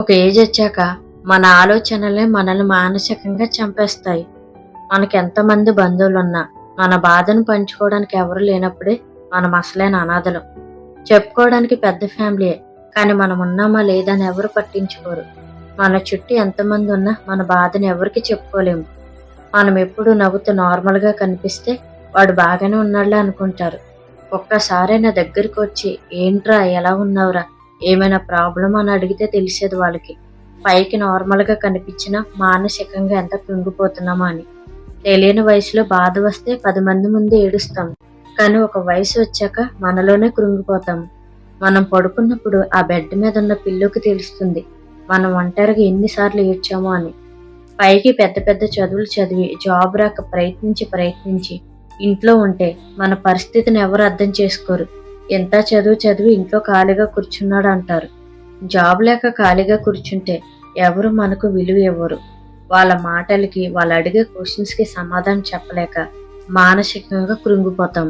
ఒక ఏజ్ వచ్చాక మన ఆలోచనలే మనల్ని మానసికంగా చంపేస్తాయి. మనకెంతమంది బంధువులున్నా మన బాధను పంచుకోవడానికి ఎవరు లేనప్పుడే మనం అసలైన అనాథలం. చెప్పుకోవడానికి పెద్ద ఫ్యామిలీయే, కానీ మనం ఉన్నామా లేదా అని ఎవరు పట్టించుకోరు. మన చుట్టూ ఎంతమంది ఉన్నా మన బాధను ఎవరికి చెప్పుకోలేము. మనం ఎప్పుడు నవ్వుతూ నార్మల్గా కనిపిస్తే వాడు బాగానే ఉన్నాడులే అనుకుంటారు. ఒక్కసారి నా దగ్గరికి వచ్చి ఏంట్రా ఎలా ఉన్నావురా, ఏమైనా ప్రాబ్లం అని అడిగితే తెలిసేది వాళ్ళకి పైకి నార్మల్గా కనిపించినా మానసికంగా ఎంత కృంగిపోతున్నామో అని. తెలియని వయసులో బాధ వస్తే 10 మంది ముందు ఏడుస్తాం, కానీ ఒక వయసు వచ్చాక మనలోనే కృంగిపోతాం. మనం పడుకున్నప్పుడు ఆ బెడ్ మీద ఉన్న పిల్లోకి తెలుస్తుంది మనం ఒంటరిగా ఎన్నిసార్లు ఏడ్చామో అని. పైకి పెద్ద పెద్ద చదువులు చదివి జాబ్ రాక ప్రయత్నించి ఇంట్లో ఉంటే మన పరిస్థితిని ఎవరు అర్థం చేసుకోరు. ఎంత చదువు చదివి ఇంట్లో ఖాళీగా కూర్చున్నాడు అంటారు. జాబ్ లేక ఖాళీగా కూర్చుంటే ఎవరు మనకు విలువ ఇవ్వరు. వాళ్ళ మాటలకి, వాళ్ళు అడిగే క్వశ్చన్స్కి సమాధానం చెప్పలేక మానసికంగా కృంగిపోతాం.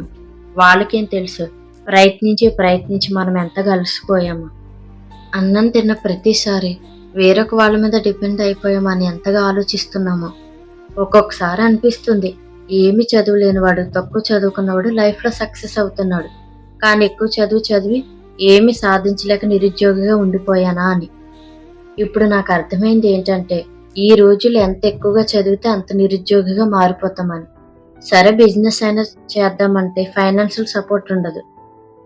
వాళ్ళకేం తెలుసు, ప్రయత్నించి మనం ఎంతగా అలసిపోయాము. అన్నం తిన్న ప్రతిసారి వేరొక వాళ్ళ మీద డిపెండ్ అయిపోయామని ఎంతగా ఆలోచిస్తున్నామో. ఒక్కొక్కసారి అనిపిస్తుంది, ఏమి చదువు లేనివాడు, తక్కువ చదువుకున్నవాడు లైఫ్లో సక్సెస్ అవుతున్నాడు, కానీ ఎక్కువ చదువు చదివి ఏమి సాధించలేక నిరుద్యోగిగా ఉండిపోయానా అని. ఇప్పుడు నాకు అర్థమైంది ఏంటంటే, ఈ రోజులు ఎంత ఎక్కువగా చదివితే అంత నిరుద్యోగిగా మారిపోతామని. సరే బిజినెస్ అయినా చేద్దామంటే ఫైనాన్షియల్ సపోర్ట్ ఉండదు.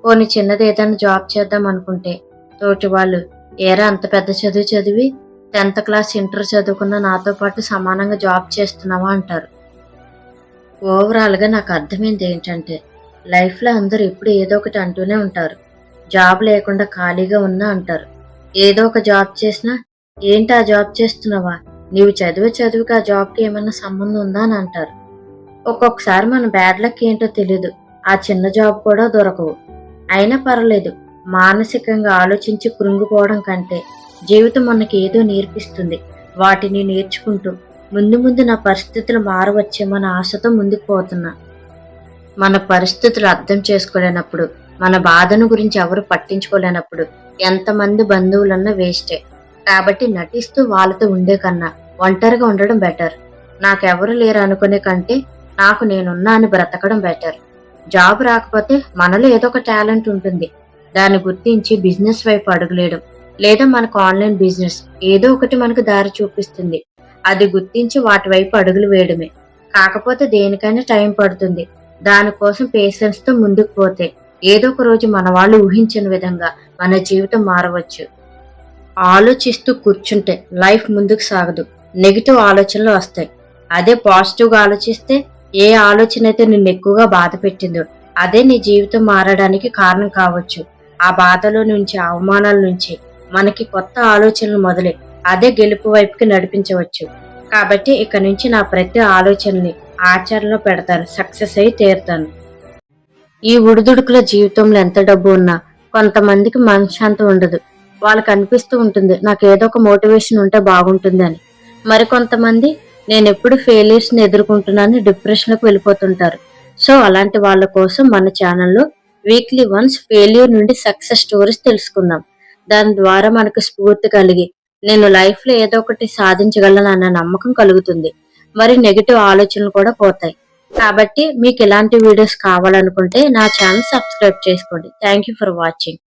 పోనీ చిన్నది ఏదైనా జాబ్ చేద్దాం అనుకుంటే తోటి వాళ్ళు, ఏరా అంత పెద్ద చదువు చదివి 10th క్లాస్ ఇంటర్ చదువుకున్న నాతో పాటు సమానంగా జాబ్ చేస్తున్నావా అంటారు. ఓవరాల్గా నాకు అర్థమైంది ఏంటంటే, లైఫ్లో అందరూ ఎప్పుడు ఏదో ఒకటి అంటూనే ఉంటారు. జాబ్ లేకుండా ఖాళీగా ఉన్నా అంటారు. ఏదో ఒక జాబ్ చేసినా, ఏంటి ఆ జాబ్ చేస్తున్నావా, నీవు చదువుకి ఆ జాబ్కి ఏమైనా సంబంధం ఉందా అని అంటారు. ఒక్కొక్కసారి మన బ్యాడ్ లక్ ఏంటో తెలీదు, ఆ చిన్న జాబ్ కూడా దొరకవు. అయినా పర్లేదు, మానసికంగా ఆలోచించి కృంగిపోవడం కంటే జీవితం మనకి ఏదో నేర్పిస్తుంది. వాటిని నేర్చుకుంటూ ముందు నా పరిస్థితులు మారవచ్చేమన్న ఆశతో ముందుకు పోతున్నా. మన పరిస్థితులు అర్థం చేసుకోలేనప్పుడు, మన బాధను గురించి ఎవరు పట్టించుకోలేనప్పుడు ఎంతమంది బంధువులన్నా వేస్టే. కాబట్టి నటిస్తూ వాళ్ళతో ఉండే కన్నా ఒంటరిగా ఉండడం బెటర్. నాకెవరు లేరు అనుకునే కంటే నాకు నేనున్నా అని బ్రతకడం బెటర్. జాబ్ రాకపోతే మనలో ఏదో ఒక టాలెంట్ ఉంటుంది, దాన్ని గుర్తించి బిజినెస్ వైపు అడుగులేయడం, లేదా మనకు ఆన్లైన్ బిజినెస్ ఏదో ఒకటి మనకు దారి చూపిస్తుంది, అది గుర్తించి వాటి వైపు అడుగులు వేయడమే. కాకపోతే దేనికైనా టైం పడుతుంది. దానికోసం పేషెన్స్తో ముందుకు పోతే ఏదో ఒక రోజు మన వాళ్ళు ఊహించిన విధంగా మన జీవితం మారవచ్చు. ఆలోచిస్తూ కూర్చుంటే లైఫ్ ముందుకు సాగదు, నెగిటివ్ ఆలోచనలు వస్తాయి. అదే పాజిటివ్గా ఆలోచిస్తే ఏ ఆలోచన అయితే నిన్ను ఎక్కువగా బాధ పెట్టిందో అదే నీ జీవితం మారడానికి కారణం కావచ్చు. ఆ బాధలో నుంచి, అవమానాల నుంచి మనకి కొత్త ఆలోచనలు మొదలై అదే గెలుపు వైపుకి నడిపించవచ్చు. కాబట్టి ఇక నుంచి నా ప్రతి ఆలోచనని ఆచరణలో పెడతాను, సక్సెస్ అయి తీరుతాను. ఈ ఉడుదుడుకుల జీవితంలో ఎంత డబ్బు ఉన్నా కొంతమందికి మనశ్శాంతి ఉండదు. వాళ్ళకి అనిపిస్తూ ఉంటుంది, నాకు ఏదో ఒక మోటివేషన్ ఉంటే బాగుంటుంది అని. మరికొంతమంది నేను ఎప్పుడు ఫెయిలియర్స్ని ఎదుర్కొంటున్నానని డిప్రెషన్లోకి వెళ్ళిపోతుంటారు. సో అలాంటి వాళ్ళ కోసం మన ఛానల్లో వీక్లీ వన్స్ ఫెయిల్యూర్ నుండి సక్సెస్ స్టోరీస్ తెలుసుకుందాం. దాని ద్వారా మనకు స్ఫూర్తి కలిగి నేను లైఫ్లో ఏదో ఒకటి సాధించగలను అన్న నమ్మకం కలుగుతుంది. మరి నెగిటివ్ ఆలోచనలు కూడా పోతాయి. కాబట్టి మీకు ఇలాంటి వీడియోస్ కావాలనుకుంటే నా ఛానల్ సబ్స్క్రైబ్ చేసుకోండి. Thank you for watching.